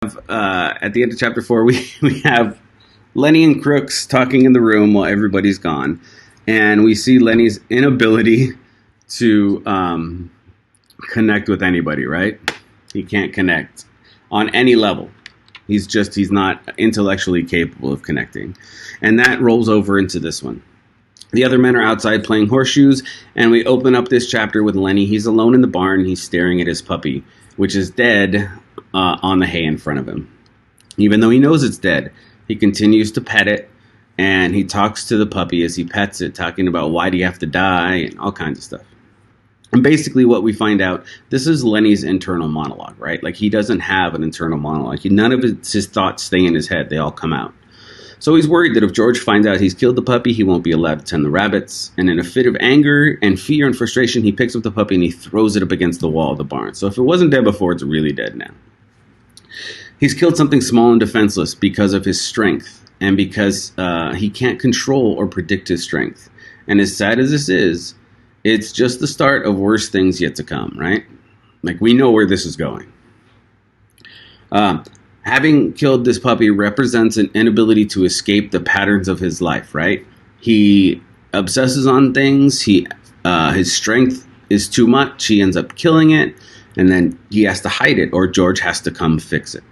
At the end of chapter 4, we have Lenny and Crooks talking in the room while everybody's gone. And we see Lenny's inability to connect with anybody, right? He can't connect on any level. He's not intellectually capable of connecting. And that rolls over into this one. The other men are outside playing horseshoes, and we open up this chapter with Lenny. He's alone in the barn. He's staring at his puppy, which is dead on the hay in front of him. Even though he knows it's dead, he continues to pet it, and he talks to the puppy as he pets it, talking about why do you have to die and all kinds of stuff. And basically what we find out, this is Lenny's internal monologue, right? Like, he doesn't have an internal monologue. None of his thoughts stay in his head. They all come out. So he's worried that if George finds out he's killed the puppy, he won't be allowed to tend the rabbits. And in a fit of anger and fear and frustration, he picks up the puppy and he throws it up against the wall of the barn. So if it wasn't dead before, it's really dead now. He's killed something small and defenseless because of his strength and because he can't control or predict his strength. And as sad as this is, it's just the start of worse things yet to come, right? Like, we know where this is going. Having killed this puppy represents an inability to escape the patterns of his life, right? He obsesses on things. His strength is too much. He ends up killing it, and then he has to hide it, or George has to come fix it.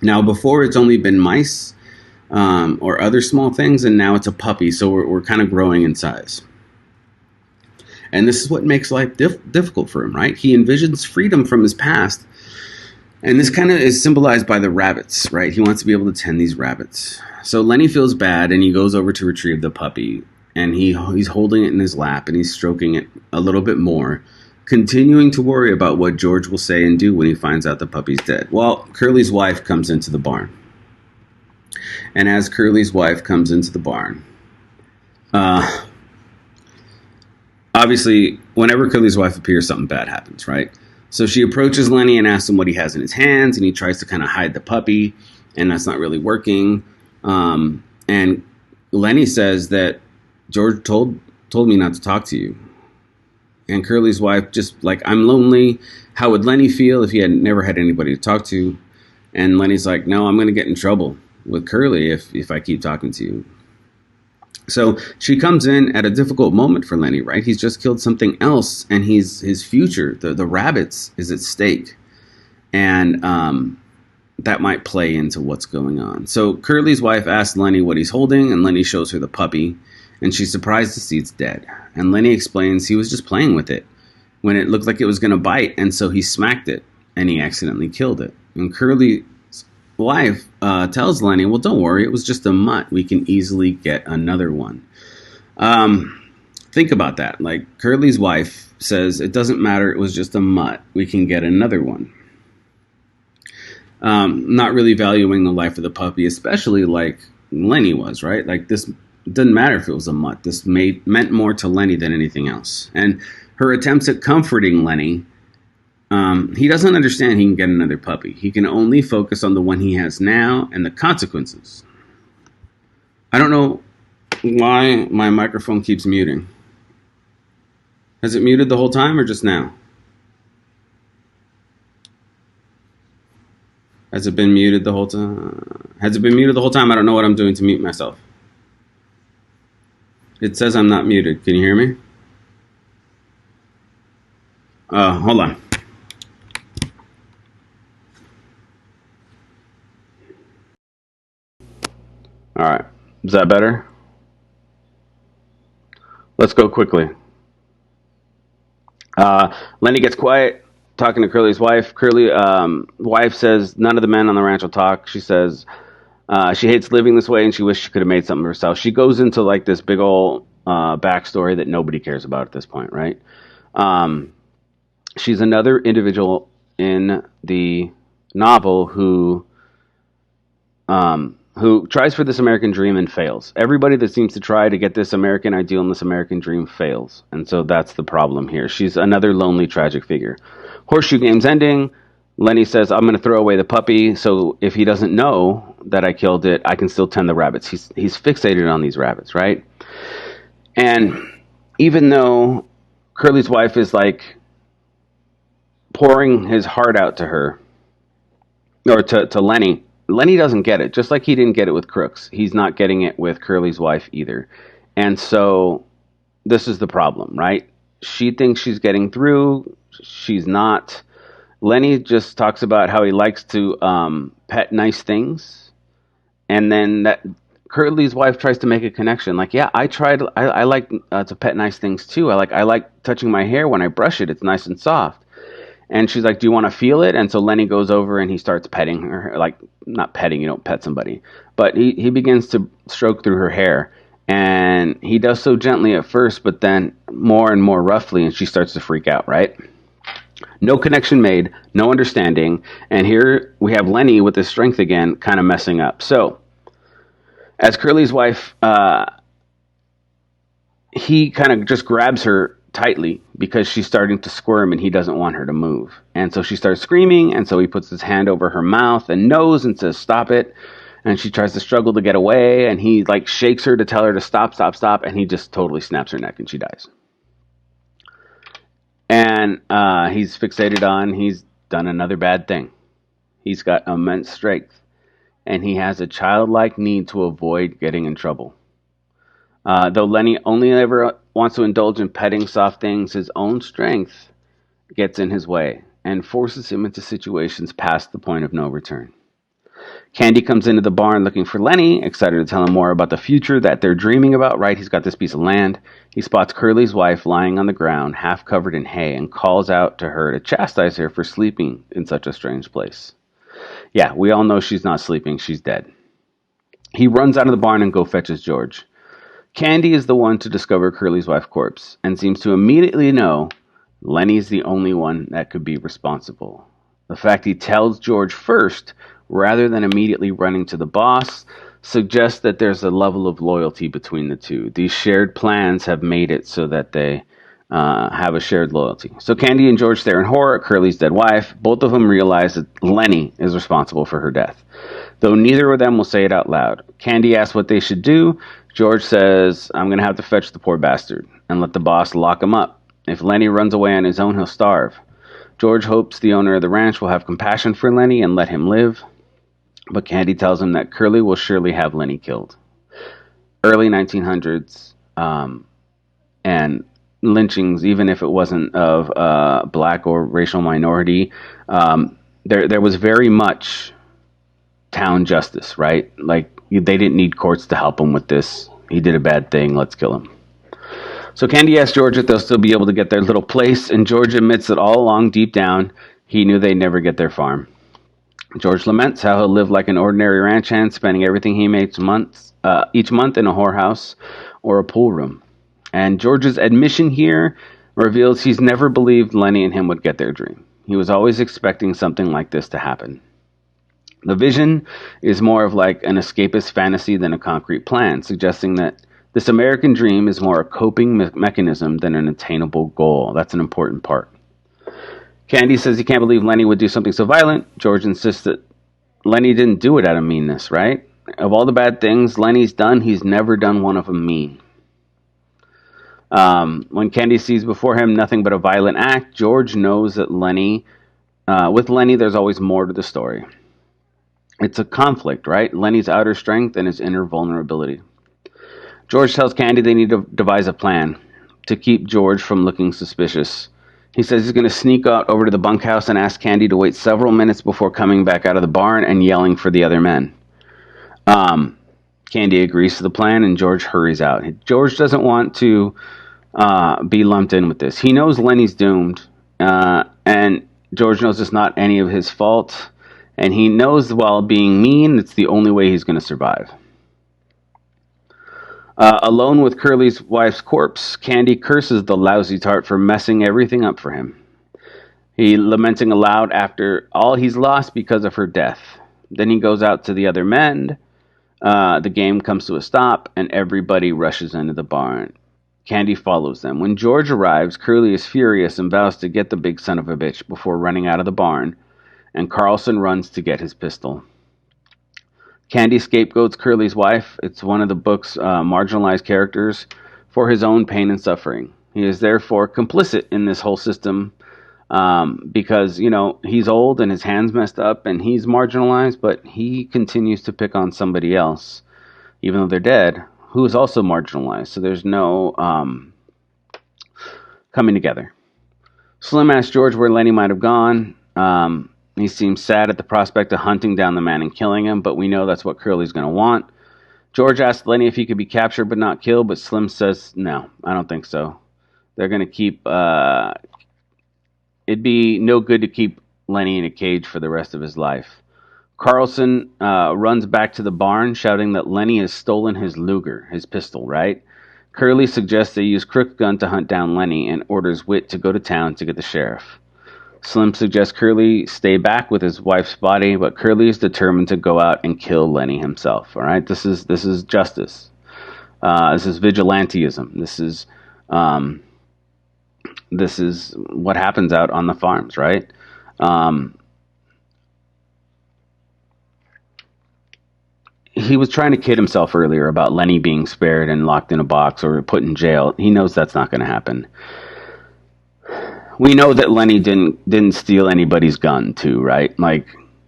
Now, before it's only been mice or other small things, and now it's a puppy, so we're kind of growing in size. And this is what makes life difficult for him, right? He envisions freedom from his past. And this kind of is symbolized by the rabbits, right? He wants to be able to tend these rabbits. So Lenny feels bad, and he goes over to retrieve the puppy. And he's holding it in his lap, and he's stroking it a little bit more, continuing to worry about what George will say and do when he finds out the puppy's dead. Well, Curly's wife comes into the barn. And as Curly's wife comes into the barn, obviously, whenever Curly's wife appears, something bad happens, right? So she approaches Lenny and asks him what he has in his hands, and he tries to kind of hide the puppy, and that's not really working. And Lenny says that George told me not to talk to you. And Curly's wife just like, I'm lonely. How would Lenny feel if he had never had anybody to talk to? And Lenny's like, no, I'm going to get in trouble with Curly if I keep talking to you. So she comes in at a difficult moment for Lenny, right? He's just killed something else, and his future, the rabbits, is at stake. And that might play into what's going on. So Curly's wife asks Lenny what he's holding, and Lenny shows her the puppy, and she's surprised to see it's dead. And Lenny explains he was just playing with it when it looked like it was going to bite, and so he smacked it, and he accidentally killed it. And Curly's wife tells Lenny, well, don't worry, it was just a mutt. We can easily get another one. Think about that. Like, Curly's wife says, it doesn't matter, it was just a mutt. We can get another one. Not really valuing the life of the puppy, especially like Lenny was, right? Like, this doesn't matter if it was a mutt. This meant more to Lenny than anything else. And her attempts at comforting Lenny, he doesn't understand he can get another puppy. He can only focus on the one he has now and the consequences. I don't know why my microphone keeps muting. Has it muted the whole time or just now? Has it been muted the whole time? Has it been muted the whole time? I don't know what I'm doing to mute myself. It says I'm not muted. Can you hear me? Hold on. All right. Is that better? Let's go quickly. Lenny gets quiet, talking to Curly's wife. Curly's wife says none of the men on the ranch will talk. She says she hates living this way, and she wishes she could have made something of herself. She goes into like this big old backstory that nobody cares about at this point, right? She's another individual in the novel who tries for this American dream and fails. Everybody that seems to try to get this American ideal and this American dream fails. And so that's the problem here. She's another lonely, tragic figure. Horseshoe game's ending. Lenny says, I'm going to throw away the puppy, so if he doesn't know that I killed it, I can still tend the rabbits. He's fixated on these rabbits, right? And even though Curly's wife is like pouring his heart out to her, or to Lenny. Lenny doesn't get it, just like he didn't get it with Crooks. He's not getting it with Curly's wife either. And so this is the problem, right? She thinks she's getting through. She's not. Lenny just talks about how he likes to pet nice things. And then that Curly's wife tries to make a connection. Like, yeah, I like to pet nice things too. I like touching my hair when I brush it. It's nice and soft. And she's like, do you want to feel it? And so Lenny goes over and he starts petting her. Like, not petting, you don't pet somebody. But he begins to stroke through her hair. And he does so gently at first, but then more and more roughly, and she starts to freak out, right? No connection made, no understanding. And here we have Lenny with his strength again, kind of messing up. So, as Curly's wife, he kind of just grabs her tightly because she's starting to squirm and he doesn't want her to move. And so she starts screaming, and so he puts his hand over her mouth and nose and says, stop it. And she tries to struggle to get away, and he like shakes her to tell her to stop, stop, stop, and he just totally snaps her neck and she dies. And he's fixated on, he's done another bad thing. He's got immense strength, and he has a childlike need to avoid getting in trouble. Though Lenny only ever wants to indulge in petting soft things, his own strength gets in his way and forces him into situations past the point of no return. Candy comes into the barn looking for Lenny, excited to tell him more about the future that they're dreaming about, right? He's got this piece of land. He spots Curly's wife lying on the ground, half covered in hay, and calls out to her to chastise her for sleeping in such a strange place. Yeah, we all know she's not sleeping. She's dead. He runs out of the barn and go fetches George. Candy is the one to discover Curly's wife's corpse and seems to immediately know Lenny's the only one that could be responsible. The fact he tells George first, rather than immediately running to the boss, suggests that there's a level of loyalty between the two. These shared plans have made it so that they have a shared loyalty. So Candy and George stare in horror at Curly's dead wife. Both of them realize that Lenny is responsible for her death, though neither of them will say it out loud. Candy asks what they should do. George says, I'm going to have to fetch the poor bastard and let the boss lock him up. If Lenny runs away on his own, he'll starve. George hopes the owner of the ranch will have compassion for Lenny and let him live, but Candy tells him that Curly will surely have Lenny killed. Early 1900s, and lynchings, even if it wasn't of black or racial minority, there was very much town justice, right? Like, they didn't need courts to help him with this. He did a bad thing, let's kill him. So Candy asks George if they'll still be able to get their little place, and George admits that all along, deep down, he knew they'd never get their farm. George laments how he'll live like an ordinary ranch hand, spending everything he makes each month in a whorehouse or a pool room. And George's admission here reveals he's never believed Lenny and him would get their dream. He was always expecting something like this to happen. The vision is more of like an escapist fantasy than a concrete plan, suggesting that this American dream is more a coping mechanism than an attainable goal. That's an important part. Candy says he can't believe Lenny would do something so violent. George insists that Lenny didn't do it out of meanness, right? Of all the bad things Lenny's done, he's never done one of them mean. When Candy sees before him nothing but a violent act, George knows that with Lenny, there's always more to the story. It's a conflict, right? Lenny's outer strength and his inner vulnerability. George tells Candy they need to devise a plan to keep George from looking suspicious. He says he's going to sneak out over to the bunkhouse and ask Candy to wait several minutes before coming back out of the barn and yelling for the other men. Candy agrees to the plan, and George hurries out. George doesn't want to be lumped in with this. He knows Lenny's doomed, and George knows it's not any of his fault, and he knows while being mean, it's the only way he's going to survive. Alone with Curly's wife's corpse, Candy curses the lousy tart for messing everything up for him. He lamenting aloud after all he's lost because of her death. Then he goes out to the other men. The game comes to a stop, and everybody rushes into the barn. Candy follows them. When George arrives, Curly is furious and vows to get the big son of a bitch before running out of the barn, and Carlson runs to get his pistol. Candy scapegoats Curly's wife. It's one of the book's marginalized characters for his own pain and suffering. He is therefore complicit in this whole system because, he's old and his hand's messed up and he's marginalized, but he continues to pick on somebody else, even though they're dead, who is also marginalized. So there's no coming together. Slim asks George where Lenny might have gone. He seems sad at the prospect of hunting down the man and killing him, but we know that's what Curly's going to want. George asks Lenny if he could be captured but not killed, but Slim says, no, I don't think so. They're going to keep... it'd be no good to keep Lenny in a cage for the rest of his life. Carlson runs back to the barn, shouting that Lenny has stolen his Luger, his pistol, right? Curly suggests they use Crook's gun to hunt down Lenny and orders Whit to go to town to get the sheriff. Slim suggests Curly stay back with his wife's body, but Curly is determined to go out and kill Lenny himself. All right, this is justice. This is vigilantism. This is what happens out on the farms, right? He was trying to kid himself earlier about Lenny being spared and locked in a box or put in jail. He knows that's not going to happen. We know that Lenny didn't steal anybody's gun too, right? Like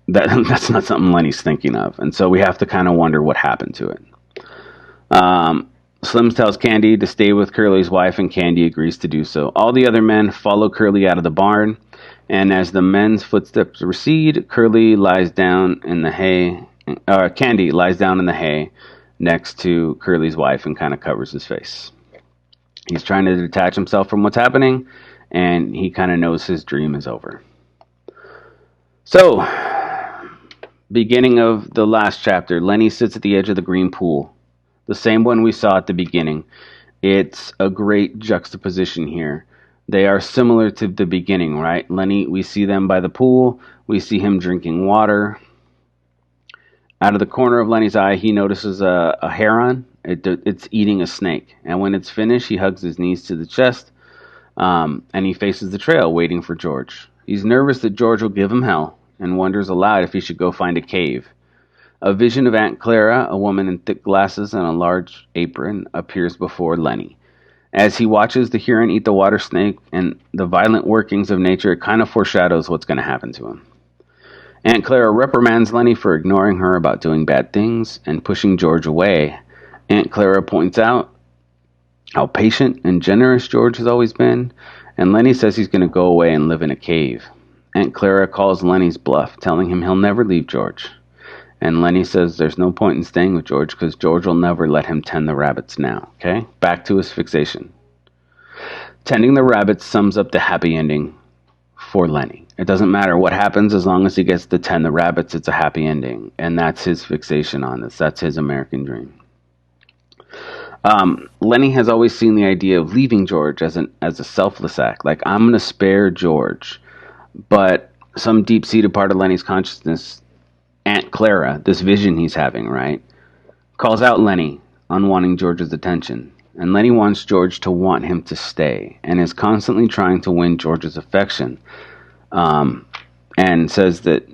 that's not something Lenny's thinking of, and so we have to kind of wonder what happened to it. Slim tells Candy to stay with Curly's wife, and Candy agrees to do so. All the other men follow Curly out of the barn, and as the men's footsteps recede, Curly lies down in the hay. Candy lies down in the hay next to Curly's wife and kind of covers his face. He's trying to detach himself from what's happening, and he kind of knows his dream is over. So, beginning of the last chapter, Lenny sits at the edge of the green pool. The same one we saw at the beginning. It's a great juxtaposition here. They are similar to the beginning, right? Lenny, we see them by the pool. We see him drinking water. Out of the corner of Lenny's eye, he notices a heron. It's eating a snake. And when it's finished, he hugs his knees to the chest, and he faces the trail, waiting for George. He's nervous that George will give him hell, and wonders aloud if he should go find a cave. A vision of Aunt Clara, a woman in thick glasses and a large apron, appears before Lenny. As he watches the heron eat the water snake and the violent workings of nature, it kind of foreshadows what's going to happen to him. Aunt Clara reprimands Lenny for ignoring her about doing bad things and pushing George away. Aunt Clara points out how patient and generous George has always been, and Lenny says he's going to go away and live in a cave. Aunt Clara calls Lenny's bluff, telling him he'll never leave George. And Lenny says there's no point in staying with George because George will never let him tend the rabbits now. Okay? Back to his fixation. Tending the rabbits sums up the happy ending for Lenny. It doesn't matter what happens as long as he gets to tend the rabbits, it's a happy ending. And that's his fixation on this. That's his American dream. Lenny has always seen the idea of leaving George as a selfless act. Like, I'm going to spare George. But some deep-seated part of Lenny's consciousness, Aunt Clara, this vision he's having, right, calls out Lenny on wanting George's attention. And Lenny wants George to want him to stay and is constantly trying to win George's affection. And says that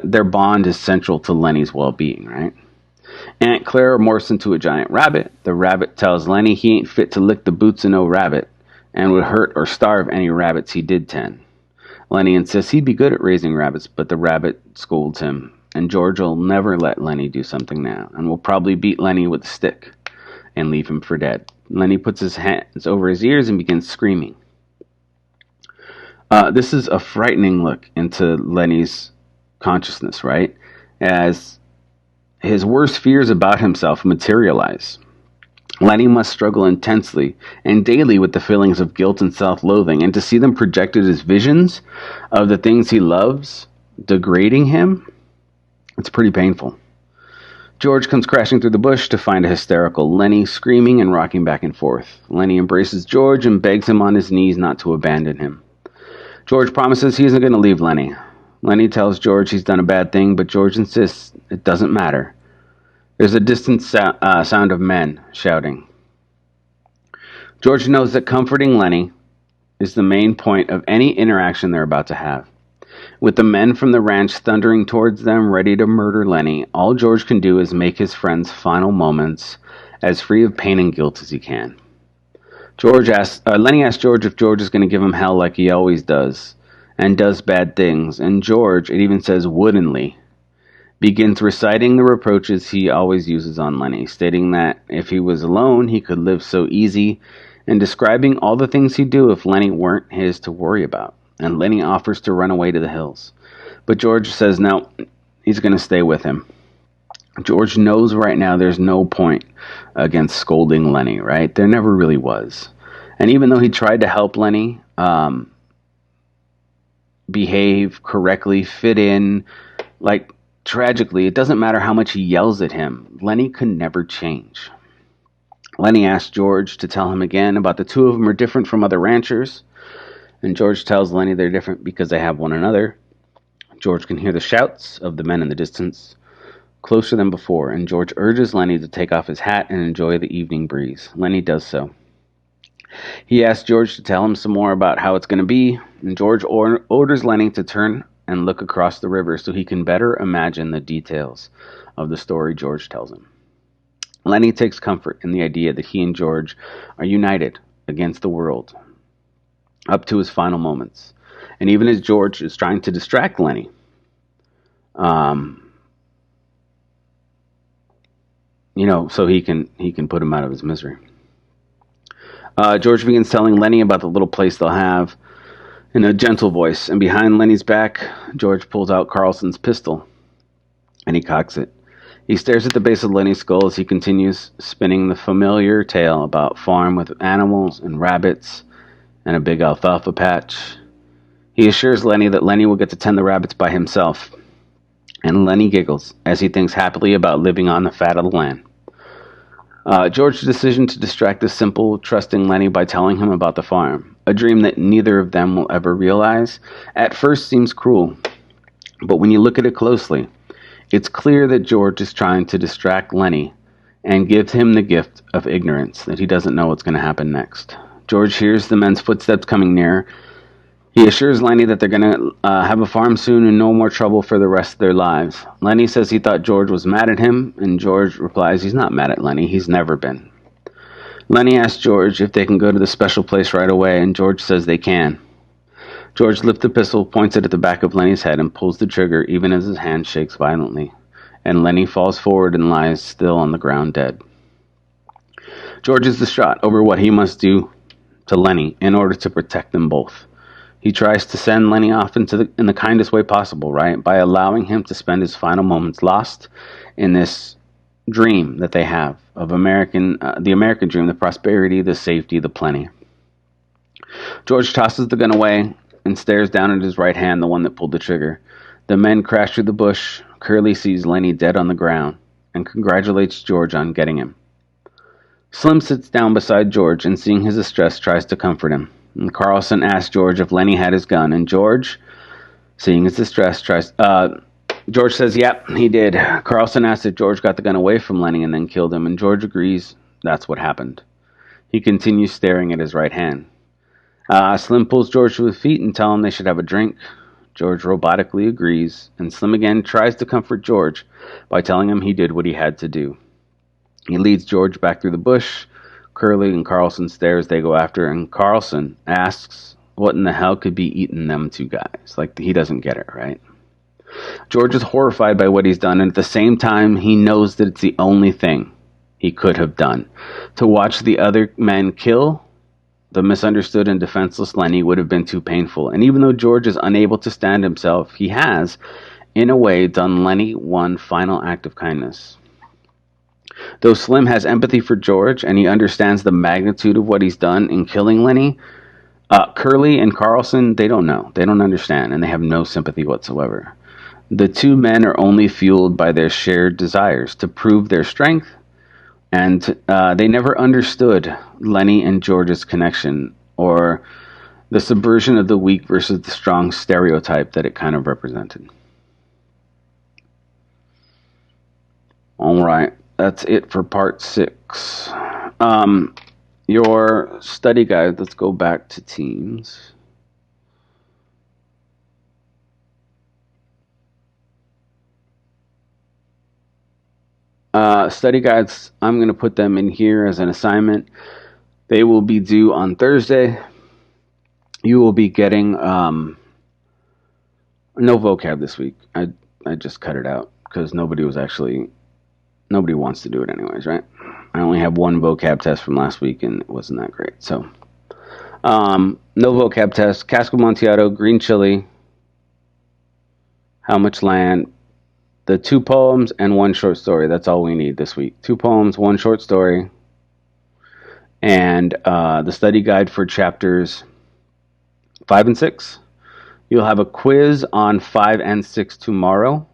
their bond is central to Lenny's well-being, right? Aunt Clara morphs into a giant rabbit. The rabbit tells Lenny he ain't fit to lick the boots of no rabbit and would hurt or starve any rabbits he did tend. Lenny insists he'd be good at raising rabbits, but the rabbit scolds him, and George will never let Lenny do something now, and will probably beat Lenny with a stick and leave him for dead. Lenny puts his hands over his ears and begins screaming. This is a frightening look into Lenny's consciousness, right? As his worst fears about himself materialize. Lenny must struggle intensely and daily with the feelings of guilt and self-loathing, and to see them projected as visions of the things he loves degrading him, it's pretty painful. George comes crashing through the bush to find a hysterical Lenny screaming and rocking back and forth. Lenny embraces George and begs him on his knees not to abandon him. George promises he isn't going to leave Lenny. Lenny tells George he's done a bad thing, but George insists it doesn't matter. There's a distant sound of men shouting. George knows that comforting Lenny is the main point of any interaction they're about to have. With the men from the ranch thundering towards them, ready to murder Lenny, all George can do is make his friend's final moments as free of pain and guilt as he can. Lenny asks George if George is going to give him hell like he always does, and does bad things. And George, it even says woodenly, begins reciting the reproaches he always uses on Lenny, stating that if he was alone, he could live so easy, and describing all the things he'd do if Lenny weren't his to worry about. And Lenny offers to run away to the hills. But George says no, he's going to stay with him. George knows right now there's no point against scolding Lenny, right? There never really was. And even though he tried to help Lenny behave correctly, fit in, like tragically, it doesn't matter how much he yells at him. Lenny could never change. Lenny asks George to tell him again about the two of them are different from other ranchers. And George tells Lenny they're different because they have one another. George can hear the shouts of the men in the distance, closer than before, and George urges Lenny to take off his hat and enjoy the evening breeze. Lenny does so. He asks George to tell him some more about how it's going to be, and George orders Lenny to turn and look across the river so he can better imagine the details of the story George tells him. Lenny takes comfort in the idea that he and George are united against the world up to his final moments. And even as George is trying to distract Lenny, so he can put him out of his misery. George begins telling Lenny about the little place they'll have in a gentle voice, and behind Lenny's back, George pulls out Carlson's pistol, and he cocks it. He stares at the base of Lenny's skull as he continues spinning the familiar tale about farm with animals and rabbits and a big alfalfa patch. He assures Lenny that Lenny will get to tend the rabbits by himself, and Lenny giggles as he thinks happily about living on the fat of the land. George's decision to distract the simple, trusting Lenny by telling him about the farm, a dream that neither of them will ever realize, at first seems cruel. But when you look at it closely, it's clear that George is trying to distract Lenny and give him the gift of ignorance, that he doesn't know what's going to happen next. George hears the men's footsteps coming near. He assures Lenny that they're going to have a farm soon and no more trouble for the rest of their lives. Lenny says he thought George was mad at him, and George replies he's not mad at Lenny. He's never been. Lenny asks George if they can go to the special place right away, and George says they can. George lifts the pistol, points it at the back of Lenny's head, and pulls the trigger even as his hand shakes violently. And Lenny falls forward and lies still on the ground dead. George is distraught over what he must do to Lenny in order to protect them both. He tries to send Lenny off in the kindest way possible, right? By allowing him to spend his final moments lost in this dream that they have of the American dream, the prosperity, the safety, the plenty. George tosses the gun away and stares down at his right hand, the one that pulled the trigger. The men crash through the bush. Curly sees Lenny dead on the ground and congratulates George on getting him. Slim sits down beside George and, seeing his distress, tries to comfort him. And Carlson asks George if Lenny had his gun, and George, seeing his distress, George says, yep, he did. Carlson asks if George got the gun away from Lenny and then killed him, and George agrees that's what happened. He continues staring at his right hand. Slim pulls George to his feet and tells him they should have a drink. George robotically agrees, and Slim again tries to comfort George by telling him he did what he had to do. He leads George back through the bush. Curly and Carlson stare as they go after, and Carlson asks what in the hell could be eating them two guys. Like, he doesn't get it, right? George is horrified by what he's done, and at the same time, he knows that it's the only thing he could have done. To watch the other men kill the misunderstood and defenseless Lenny would have been too painful. And even though George is unable to stand himself, he has, in a way, done Lenny one final act of kindness. Though Slim has empathy for George and he understands the magnitude of what he's done in killing Lenny, Curly and Carlson, they don't know. They don't understand, and they have no sympathy whatsoever. The two men are only fueled by their shared desires to prove their strength, and they never understood Lenny and George's connection, or the subversion of the weak versus the strong stereotype that it kind of represented. All right. That's it for part 6. Your study guide, let's go back to teams. Study guides, I'm going to put them in here as an assignment. They will be due on Thursday. You will be getting no vocab this week. I just cut it out because nobody wants to do it anyways, right? I only have one vocab test from last week and it wasn't that great. So no vocab test. Casco Amontillado, green chili, how much land, the 2 poems and 1 short story. That's all we need this week. 2 poems, 1 short story, and the study guide for chapters 5 and 6. You'll have a quiz on 5 and 6 tomorrow,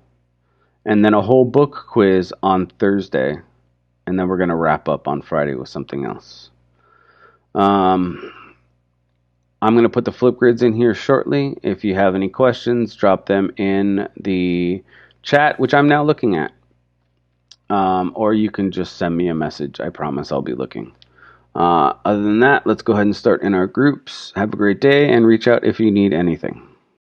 and then a whole book quiz on Thursday, and then we're going to wrap up on Friday with something else. I'm going to put the flip grids in here shortly. If you have any questions, drop them in the chat, which I'm now looking at. Or you can just send me a message. I promise I'll be looking. Other than that, let's go ahead and start in our groups. Have a great day and reach out if you need anything.